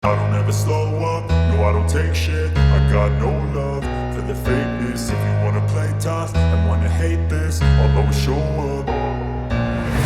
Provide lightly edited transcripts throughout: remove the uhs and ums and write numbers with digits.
I don't ever slow up, no I don't take shit. I got no love for the fakeness. If you wanna play tough and wanna hate this, I'll always show up.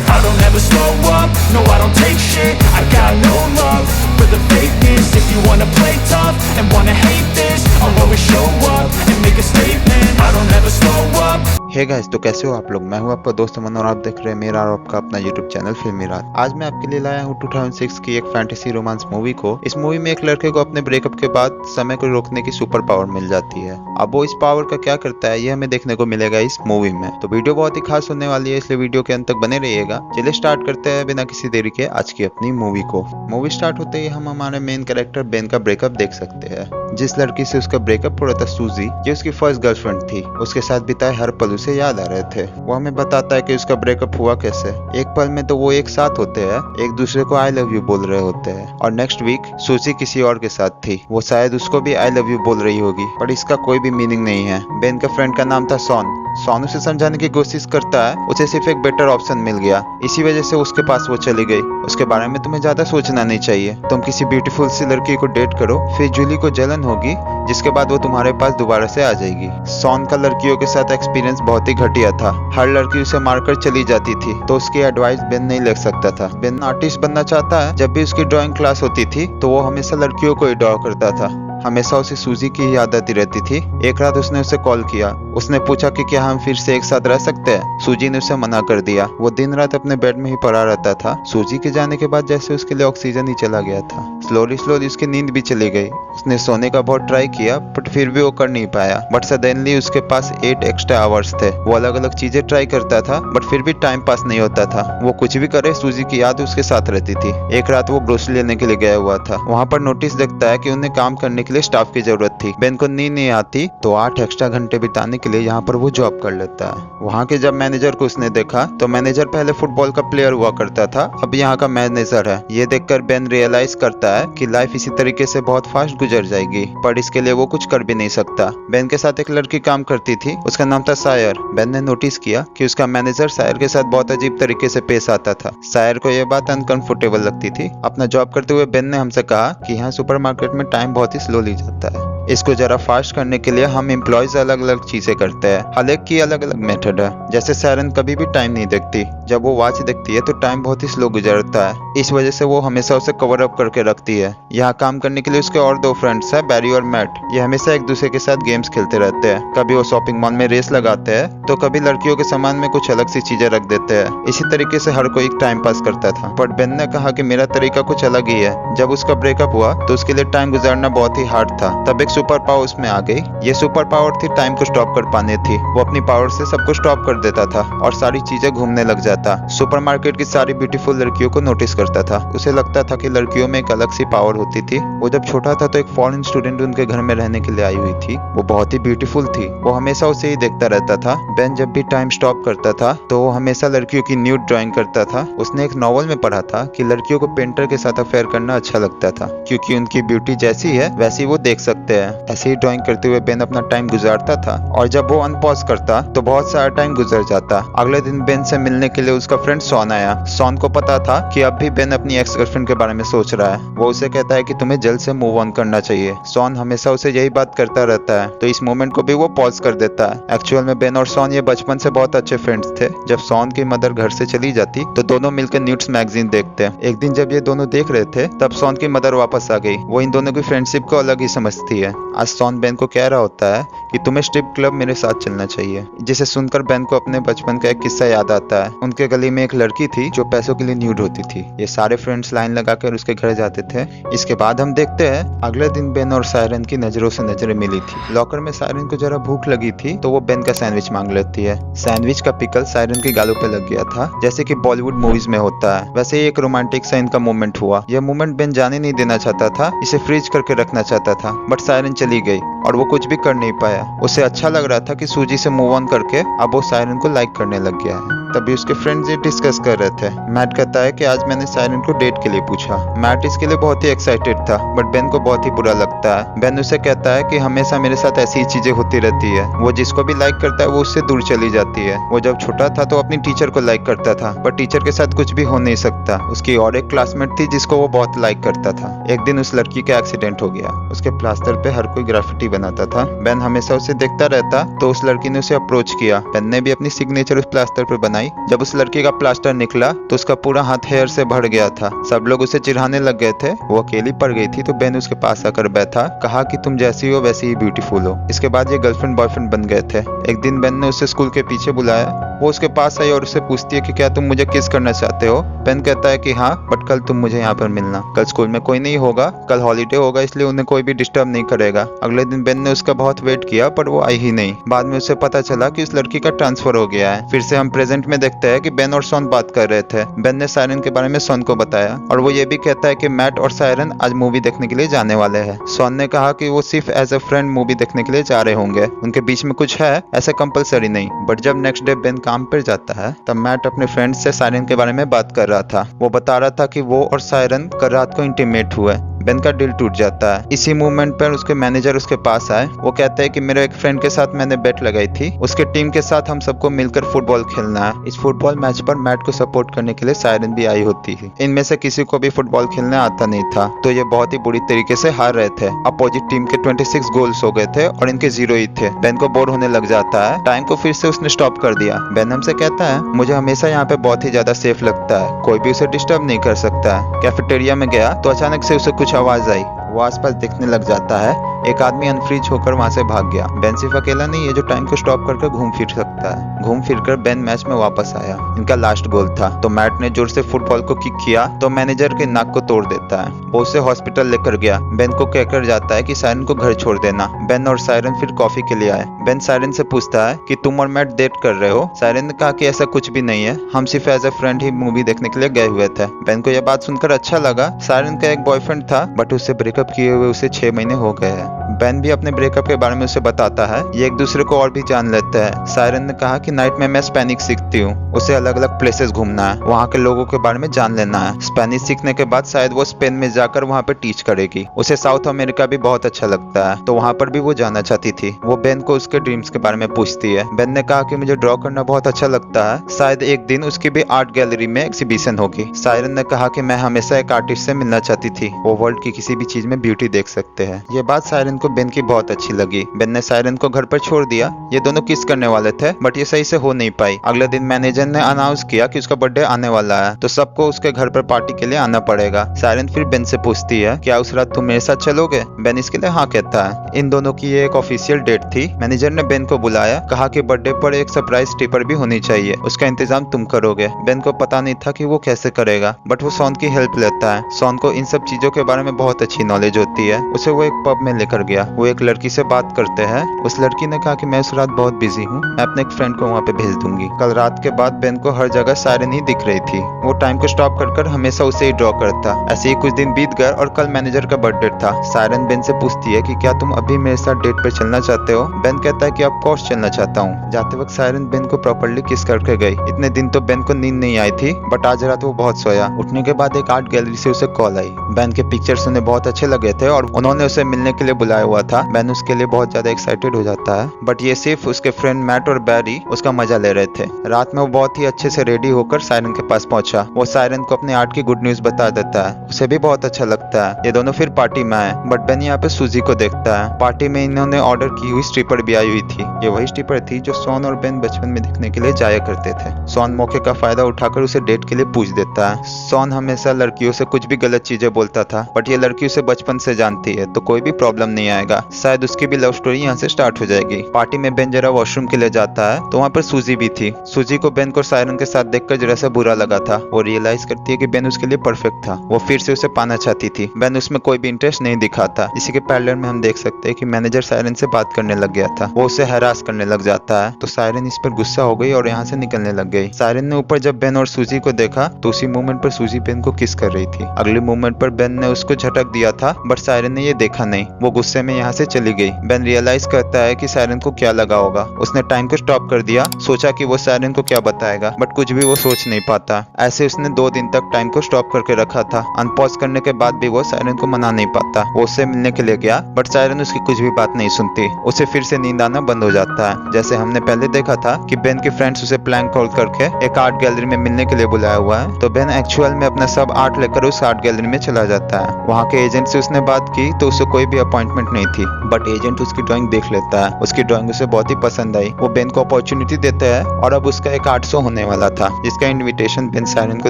I don't ever slow up, no I don't take shit. I got no love for the fakeness. If you wanna play tough and wanna hate this, I'll always show up and make a statement. I don't ever slow up. Hey guys, तो कैसे हो आप लोग। मैं हूं आपका दोस्त अमन और आप देख रहे हैं मेरा और आपका अपना यूट्यूब चैनल फिल्मी रात। आज मैं आपके लिए लाया हूं 2006 की एक फैंटेसी रोमांस मूवी को। इस मूवी में एक लड़के को अपने ब्रेकअप के बाद समय को रोकने की सुपर पावर मिल जाती है। अब वो इस पावर का क्या करता है ये हमें देखने को मिलेगा इस मूवी में। तो वीडियो बहुत ही खास होने वाली है, इसलिए वीडियो के अंत तक बने रहिएगा। चलिए स्टार्ट करते हैं बिना किसी देरी के आज की अपनी मूवी को। मूवी स्टार्ट होते ही हम हमारे मेन कैरेक्टर बेन का ब्रेकअप देख सकते हैं। जिस लड़की से उसका ब्रेकअप हुआ था, सूजी, जो उसकी फर्स्ट गर्लफ्रेंड थी, उसके साथ बिताए हर पल उसे याद आ रहे थे। वो हमें बताता है कि उसका ब्रेकअप हुआ कैसे। एक पल में तो वो एक साथ होते हैं, एक दूसरे को आई लव यू बोल रहे होते हैं, और नेक्स्ट वीक सूजी किसी और के साथ थी। वो शायद उसको भी आई लव यू बोल रही होगी, पर इसका कोई भी मीनिंग नहीं है। बेन का फ्रेंड का नाम था सॉन। सॉन उसे समझाने की कोशिश करता है, उसे सिर्फ एक बेटर ऑप्शन मिल गया, इसी वजह से उसके पास वो चली गई। उसके बारे में तुम्हें ज्यादा सोचना नहीं चाहिए, तुम किसी ब्यूटीफुल सी लड़की को डेट करो, फिर जूली को जलन होगी, जिसके बाद वो तुम्हारे पास दोबारा से आ जाएगी। सॉन का लड़कियों के साथ एक्सपीरियंस बहुत ही घटिया था। हर लड़की उसे मारकर चली जाती थी, तो उसकी एडवाइस बेन नहीं ले सकता था। बेन आर्टिस्ट बनना चाहता है। जब भी उसकी ड्राइंग क्लास होती थी तो वो हमेशा लड़कियों को ही ड्रॉ करता था। हमेशा उसे सूजी की ही याद आती रहती थी। एक रात उसने उसे कॉल किया। उसने पूछा कि क्या हम फिर से एक साथ रह सकते हैं। सूजी ने उसे मना कर दिया। वो दिन रात अपने बेड में ही पड़ा रहता था। सूजी के जाने के बाद जैसे उसके लिए ऑक्सीजन ही चला गया था। स्लोली स्लोली उसकी नींद भी चली गई। उसने सोने का बहुत ट्राई किया, बट फिर भी वो कर नहीं पाया। बट सडनली उसके पास 8 एक्स्ट्रा आवर्स थे। वो अलग अलग चीजें ट्राई करता था, बट फिर भी टाइम पास नहीं होता था। वो कुछ भी करे, सूजी की याद उसके साथ रहती थी। एक रात वो ग्रोसरी लेने के लिए गया हुआ था। वहाँ पर नोटिस देखता है कि उन्हें काम करने के लिए स्टाफ की जरूरत थी। बेन को नींद नहीं आती, तो 8 एक्स्ट्रा घंटे बिताने के लिए यहाँ पर वो जॉब कर लेता है। वहाँ के जब मैनेजर को उसने देखा, तो मैनेजर पहले फुटबॉल का प्लेयर हुआ करता था, अब यहाँ का मैनेजर है। ये देखकर बेन रियलाइज करता है कि लाइफ इसी तरीके से बहुत फास्ट गुजर जाएगी, पर इसके लिए वो कुछ कर भी नहीं सकता। बेन के साथ एक लड़की काम करती थी, उसका नाम था सायर। बेन ने नोटिस किया कि उसका मैनेजर सायर के साथ बहुत अजीब तरीके से पेश आता था। सायर को यह बात अनकंफर्टेबल लगती थी। अपना जॉब करते हुए बेन ने हमसे कहा कि यहाँ सुपरमार्केट में टाइम बहुत ही स्लोली जाता है। इसको जरा फास्ट करने के लिए हम एम्प्लॉयज अलग अलग चीजें करते हैं। हर एक की अलग अलग मेथड है। जैसे सायरन कभी भी टाइम नहीं देखती। जब वो वॉच देखती है तो टाइम बहुत ही स्लो गुजरता है। इस वजह से वो हमेशा उसे कवर अप करके रखती है। यहाँ काम करने के लिए उसके और 2 फ्रेंड्स हैं, बैरी और मैट। ये हमेशा एक दूसरे के साथ गेम्स खेलते रहते हैं। कभी वो शॉपिंग मॉल में रेस लगाते हैं, तो कभी लड़कियों के सामान में कुछ अलग सी चीजें रख देते हैं। इसी तरीके से हर कोई टाइम पास करता था। बट बेन ने कहा कि मेरा तरीका कुछ अलग ही है। जब उसका ब्रेकअप हुआ तो उसके लिए टाइम गुजारना बहुत ही हार्ड था। तब एक सुपर पावर उसमें आ गई। ये सुपर पावर थी टाइम को स्टॉप कर पाने थी। वो अपनी पावर से सबको स्टॉप कर देता था और सारी चीजें घूमने लग जाता। सुपरमार्केट की सारी ब्यूटीफुल लड़कियों को नोटिस करता था। उसे लगता था कि लड़कियों में एक अलग सी पावर होती थी। वो जब छोटा था तो एक फॉरेन स्टूडेंट उनके घर में रहने के लिए आई हुई थी। वो बहुत ही ब्यूटीफुल थी। वो हमेशा उसे ही देखता रहता था। बेन जब भी टाइम स्टॉप करता था तो वो हमेशा लड़कियों की न्यूड ड्राइंग करता था। उसने एक नॉवल में पढ़ा था कि लड़कियों को पेंटर के साथ अफेयर करना अच्छा लगता था, क्योंकि उनकी ब्यूटी जैसी है वैसी वो देख सकते हैं। ऐसे ही ड्राइंग करते हुए बेन अपना टाइम गुजारता था, और जब वो अनपॉज करता तो बहुत सारा टाइम गुजर जाता। अगले दिन बेन से मिलने के लिए उसका फ्रेंड सॉन आया। सॉन को पता था कि अब भी बेन अपनी एक्स गर्लफ्रेंड के बारे में सोच रहा है। वो उसे कहता है कि तुम्हें जल्द से मूव ऑन करना चाहिए। सॉन हमेशा उसे यही बात करता रहता है, तो इस मोमेंट को भी वो पॉज कर देता है। एक्चुअल में बेन और सॉन ये बचपन से बहुत अच्छे फ्रेंड्स थे। जब सॉन की मदर घर से चली जाती तो दोनों मिलकर न्यूड्स मैगजीन देखते। एक दिन जब ये दोनों देख रहे थे तब सॉन की मदर वापस आ गई। वो इन दोनों की फ्रेंडशिप को अलग ही समझती है। आज सॉन बेन को कह रहा होता है कि तुम्हें स्ट्रिप क्लब मेरे साथ चलना चाहिए, जिसे सुनकर बेन को अपने बचपन का एक किस्सा याद आता है। उनके गली में एक लड़की थी जो पैसों के लिए न्यूड होती थी। ये सारे फ्रेंड्स लाइन लगाकर उसके घर जाते थे। इसके बाद हम देखते हैं अगले दिन बेन और सायरन की नजरों से नजरें मिली थी। लॉकर में सायरन को जरा भूख लगी थी, तो वो बेन का सैंडविच मांग लेती है। सैंडविच का पिकल सायरन के गालों पे लग गया था, जैसे कि बॉलीवुड मूवीज में होता है। वैसे ही एक रोमांटिक सा इनका मोमेंट हुआ। यह मोमेंट बेन जाने नहीं देना चाहता था, इसे फ्रीज करके रखना चाहता था, बट सायरन सायरन चली गई और वो कुछ भी कर नहीं पाया। उसे अच्छा लग रहा था कि सूजी से मूव ऑन करके अब वो सायरन को लाइक करने लग गया है। तभी उसके फ्रेंड्स ये डिस्कस कर रहे थे। मैट कहता है कि आज मैंने सायरन को डेट के लिए पूछा। मैट इसके लिए बहुत ही एक्साइटेड था, बट बेन को बहुत ही बुरा लगता है। बेन उसे कहता है कि हमेशा मेरे साथ ऐसी ही चीजें होती रहती है, वो जिसको भी लाइक करता है वो उससे दूर चली जाती है। वो जब छोटा था तो अपनी टीचर को लाइक करता था, पर टीचर के साथ कुछ भी हो नहीं सकता। उसकी और एक क्लासमेट थी जिसको वो बहुत लाइक करता था। एक दिन उस लड़की का एक्सीडेंट हो गया। उसके प्लास्टर पे हर कोई ग्राफिटी बनाता था। बेन हमेशा उसे देखता रहता, तो उस लड़की ने उसे अप्रोच किया। बेन ने भी अपनी सिग्नेचर उस प्लास्टर पर बनाई। जब उस लड़की का प्लास्टर निकला तो उसका पूरा हाथ हेयर से भर गया था। सब लोग उसे चिढ़ाने लग गए थे। वो अकेली पड़ गई थी, तो बेन उसके पास आकर बैठा, कहा कि तुम जैसी हो वैसी ही ब्यूटीफुल हो। इसके बाद ये गर्लफ्रेंड बॉयफ्रेंड बन गए थे। एक दिन बेन ने उसे स्कूल के पीछे बुलाया। वो उसके पास आई और उससे पूछती है कि क्या तुम मुझे किस करना चाहते हो। बेन कहता है कि हाँ, बट कल तुम मुझे यहाँ पर मिलना। कल स्कूल में कोई नहीं होगा, कल हॉलीडे होगा, इसलिए उन्हें कोई भी डिस्टर्ब नहीं करेगा। अगले दिन बेन ने उसका बहुत वेट किया, पर वो आई ही नहीं। बाद में उसे पता चला कि उस लड़की का ट्रांसफर हो गया है। फिर से हम प्रेजेंट में देखते हैं कि बेन और सॉन बात कर रहे थे। बेन ने सायरन के बारे में सॉन को बताया और वो ये भी कहता है कि मैट और सायरन आज मूवी देखने के लिए जाने वाले हैं। सॉन ने कहा कि वो सिर्फ एज अ फ्रेंड मूवी देखने के लिए जा रहे होंगे, उनके बीच में कुछ है ऐसा कंपलसरी नहीं। बट जब नेक्स्ट डे बेन काम पर जाता है तब मैट अपने फ्रेंड से सायरन के बारे में बात कर रहा था। वो बता रहा था कि वो और सायरन कल रात को इंटीमेट हुए। बेन का दिल टूट जाता है। इसी मूवमेंट पर उसके मैनेजर उसके पास आए। वो कहते हैं कि मेरे एक फ्रेंड के साथ मैंने बेट लगाई थी, उसके टीम के साथ हम सबको मिलकर फुटबॉल खेलना है। इस फुटबॉल मैच पर मैट को सपोर्ट करने के लिए सायरन भी आई होती है। इनमें से किसी को भी फुटबॉल खेलने आता नहीं था, तो ये बहुत ही बुरी तरीके से हार रहे थे। अपोजिट टीम के 26 गोल्स हो गए थे और इनके 0 ही थे। बेन को बोर होने लग जाता है। टाइम को फिर से उसने स्टॉप कर दिया। बेन हमसे कहता है, मुझे हमेशा यहाँ पे बहुत ही ज्यादा सेफ लगता है, कोई भी उसे डिस्टर्ब नहीं कर सकता है। कैफेटेरिया में गया तो अचानक से उसे कुछ आवाज आई। वो आसपास देखने लग जाता है। एक आदमी अनफ्रीज होकर वहां से भाग गया। बेन सिर्फ अकेला नहीं है जो टाइम को स्टॉप करके घूम फिर सकता है। घूम फिरकर बेन मैच में वापस आया। इनका लास्ट गोल था। तो मैट ने जोर से फुटबॉल को किक किया तो मैनेजर के नाक को तोड़ देता है। वो उसे हॉस्पिटल लेकर गया। बेन को कहकर जाता है कि सायरन को घर छोड़ देना। बेन और सायरन फिर कॉफी के लिए आए। बेन सायरन से पूछता है कि तुम और मैट डेट कर रहे हो। सायरन ने कहा कि ऐसा कुछ भी नहीं है, हम सिर्फ एज अ फ्रेंड ही मूवी देखने के लिए गए हुए थे। बेन को यह बात सुनकर अच्छा लगा। सायरन का एक बॉयफ्रेंड था, बट उससे ब्रेकअप किए हुए उसे 6 महीने हो गए हैं। बेन भी अपने ब्रेकअप के बारे में उसे बताता है। ये एक दूसरे को और भी जान लेते हैं। सायरन ने कहा कि नाइट में मैं स्पेनिश सीखती हूँ, उसे अलग अलग प्लेसेस घूमना है, वहाँ के लोगों के बारे में जान लेना है। स्पेनिश सीखने के बाद शायद वो स्पेन में जाकर वहाँ पे टीच करेगी। उसे साउथ अमेरिका भी बहुत अच्छा लगता है, तो वहाँ पर भी वो जाना चाहती थी। वो बेन को उसके ड्रीम्स के बारे में पूछती है। बेन ने कहा कि मुझे ड्रॉ करना बहुत अच्छा लगता है, शायद एक दिन उसकी भी आर्ट गैलरी में एग्जीबिशन होगी। सायरन ने कहा कि मैं हमेशा एक आर्टिस्ट से मिलना चाहती थी, वो वर्ल्ड की किसी भी चीज में ब्यूटी देख सकते हैं। ये बात सायरन को बेन की बहुत अच्छी लगी। बेन ने सायरन को घर पर छोड़ दिया। ये दोनों किस करने वाले थे, बट ये सही से हो नहीं पाई। अगले दिन मैनेजर ने अनाउंस किया कि उसका बर्थडे आने वाला है, तो सबको उसके घर पर पार्टी के लिए आना पड़ेगा। सायरन फिर बेन से पूछती है, क्या उस रात तुम मेरे साथ चलोगे? बेन इसके लिए हाँ कहता है। इन दोनों की ये एक ऑफिशियल डेट थी। मैनेजर ने बेन को बुलाया, कहा कि बर्थडे पर एक सरप्राइज टिपर भी होनी चाहिए, उसका इंतजाम तुम करोगे। बेन को पता नहीं था कि वो कैसे करेगा, बट वो सॉन की हेल्प लेता है। सॉन को इन सब चीजों के बारे में बहुत अच्छी नॉलेज होती है। उसे वो एक पब में लेकर गया। वो एक लड़की से बात करते हैं। उस लड़की ने कहा कि मैं उस रात बहुत बिजी हूँ, मैं अपने एक फ्रेंड को वहाँ पे भेज दूंगी। कल रात के बाद बेन को हर जगह सायरन ही दिख रही थी। वो टाइम को स्टॉप कर हमेशा उसे ही ड्रॉ करता। ऐसे ही कुछ दिन बीत गए और कल मैनेजर का बर्थडे था। सायरन बेन से पूछती है कि क्या तुम अभी मेरे साथ डेट पे चलना चाहते हो? बेन कहता है कि ऑफ कोर्स चलना चाहता हूँ। जाते वक्त सायरन बेन को प्रॉपर्ली किस करके गई। इतने दिन तो बेन को नींद नहीं आई थी, बट आज रात वो बहुत सोया। उठने के बाद एक आर्ट गैलरी से उसे कॉल आई। बेन के पिक्चर्स उन्हें बहुत अच्छे लगे थे और उन्होंने उसे मिलने के लिए बुलाया हुआ था। बेन उसके लिए बहुत ज्यादा एक्साइटेड हो जाता है, बट ये सिर्फ उसके फ्रेंड मैट और बैरी उसका मजा ले रहे थे। रात में वो बहुत ही अच्छे से रेडी होकर सायरन के पास पहुंचा। वो सायरन को अपने आर्ट की गुड न्यूज बता देता है। उसे भी बहुत अच्छा लगता है। ये दोनों फिर पार्टी में आए, बट बेन यहाँ पे सूजी को देखता है। पार्टी में इन्होंने ऑर्डर की हुई स्ट्रिपर भी आई हुई थी। ये वही स्ट्रिपर थी जो सॉन और बेन बचपन में दिखने के लिए जाया करते थे। सॉन मौके का फायदा उठाकर उसे डेट के लिए पूछ देता है। सॉन हमेशा लड़कियों से कुछ भी गलत चीजें बोलता था, बट ये लड़की उसे बचपन से जानती है, तो कोई भी प्रॉब्लम नहीं आएगा। शायद उसकी भी लव स्टोरी यहाँ से स्टार्ट हो जाएगी। पार्टी में बेन जरा वॉशरूम के लिए जाता है, तो वहाँ पर सूजी भी थी। सूजी को बेन को सायरन के साथ देखकर जरा सा बुरा लगा था। वो रियलाइज करती है कि बेन उसके लिए परफेक्ट था। वो फिर से उसे पाना चाहती थी। बेन उसमें कोई भी इंटरेस्ट नहीं दिखाता। इसी के पैरेलल में हम देख सकते हैं कि मैनेजर सायरन से बात करने लग गया था। वो उसे हैरास करने लग जाता है, तो सायरन इस पर गुस्सा हो गई और यहाँ से निकलने लग गई। सायरन ने ऊपर जब बेन और सूजी को देखा तो उसी मोमेंट पर सूजी बेन को किस कर रही थी। अगले मोमेंट पर बेन ने उसको झटक दिया था, बट सायरन ने ये देखा नहीं। वो गुस्से में यहाँ से चली गई। बेन रियलाइज करता है कि सायरन को क्या लगा होगा। उसने टाइम को स्टॉप कर दिया, सोचा कि वो सायरन को क्या बताएगा, बट कुछ भी वो सोच नहीं पाता। ऐसे उसने 2 दिन तक टाइम को स्टॉप करके रखा था। अनपॉज करने के बाद भी वो सायरन को मना नहीं पाता। वो उससे मिलने के लिए गया, बट सायरन उसकी कुछ भी बात नहीं सुनती। उसे फिर से नींद आना बंद हो जाता है। जैसे हमने पहले देखा था कि बेन के फ्रेंड्स उसे प्लैंक कॉल करके एक आर्ट गैलरी में मिलने के लिए बुलाया हुआ है, तो बेन एक्चुअल में अपना सब आर्ट लेकर उस आर्ट गैलरी में चला जाता है। वहाँ के एजेंट से उसने बात की तो उसे कोई भी अपॉइंटमेंट नहीं थी, बट एजेंट उसकी ड्राइंग देख लेता है। उसकी ड्राइंग उसे बहुत ही पसंद आई। वो बेन को अपॉर्चुनिटी देता है और अब उसका एक आर्ट शो होने वाला था, जिसका इनविटेशन बेन सायरन को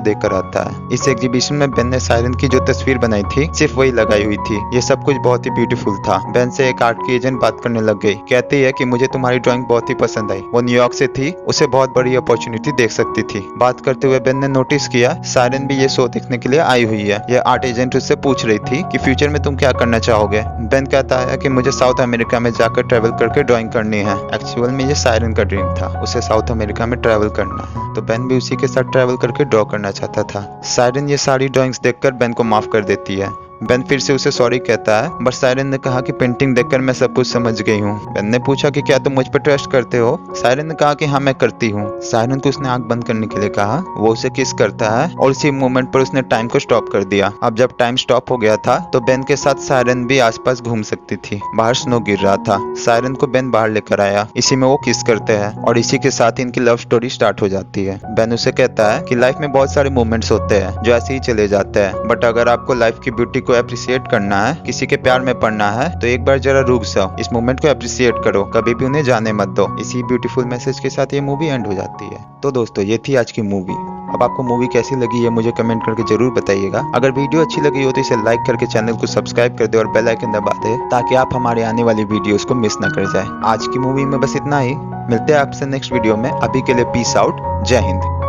देकर आता है। इस एग्जीबिशन में बेन ने सायरन की जो तस्वीर बनाई थी सिर्फ वही लगाई हुई थी। ये सब कुछ बहुत ही ब्यूटीफुल था। बेन से एक आर्ट की एजेंट बात करने लग गई। कहती है कि मुझे तुम्हारी ड्राइंग बहुत ही पसंद आई। वो न्यूयॉर्क से थी, उसे बहुत बड़ी अपॉर्चुनिटी देख सकती थी। बात करते हुए बेन ने नोटिस किया सायरन भी ये शो देखने के लिए आई हुई है। यह आर्ट एजेंट उससे पूछ रही थी कि फ्यूचर में तुम क्या करना चाहोगे। बेन कहता है कि मुझे साउथ अमेरिका में जाकर ट्रैवल करके ड्राइंग करनी है। एक्चुअल में ये सायरन का ड्रीम था, उसे साउथ अमेरिका में ट्रैवल करना है, तो बेन भी उसी के साथ ट्रैवल करके ड्रॉ करना चाहता था। सायरन ये सारी ड्राइंग्स देखकर बेन को माफ कर देती है। बेन फिर से उसे सॉरी कहता है, बट सायरन ने कहा कि पेंटिंग देखकर मैं सब कुछ समझ गई हूँ। बेन ने पूछा कि क्या तुम मुझ पर ट्रस्ट करते हो। सायरन ने कहा कि हाँ मैं करती हूँ। सायरन को उसने आंख बंद करने के लिए कहा। वो उसे किस करता है और उसी मोमेंट पर उसने टाइम को स्टॉप कर दिया। अब जब टाइम स्टॉप हो गया था तो बेन के साथ सायरन भी आसपास घूम सकती थी। बाहर स्नो गिर रहा था। सायरन को बेन बाहर लेकर आया। इसी में वो किस करते हैं और इसी के साथ इनकी लव स्टोरी स्टार्ट हो जाती है। बेन उसे कहता है कि लाइफ में बहुत सारे मोमेंट्स होते हैं जो ऐसे ही चले जाते हैं, बट अगर आपको लाइफ की ब्यूटी को अप्रिशिएट करना है, किसी के प्यार में पड़ना है, तो एक बार जरा रुक जाओ, इस मोमेंट को अप्रिशिएट करो, कभी भी उन्हें जाने मत दो। इसी ब्यूटीफुल मैसेज के साथ ये मूवी एंड हो जाती है। तो दोस्तों ये थी आज की मूवी। अब आपको मूवी कैसी लगी है मुझे कमेंट करके जरूर बताइएगा। अगर वीडियो अच्छी लगी हो तो इसे लाइक करके चैनल को सब्सक्राइब कर दे और बेल आइकन दबा दे, ताकि आप हमारे आने वाली वीडियोस को मिस ना कर जाए। आज की मूवी में बस इतना ही। मिलते हैं आपसे नेक्स्ट वीडियो में। अभी के लिए पीस आउट। जय हिंद।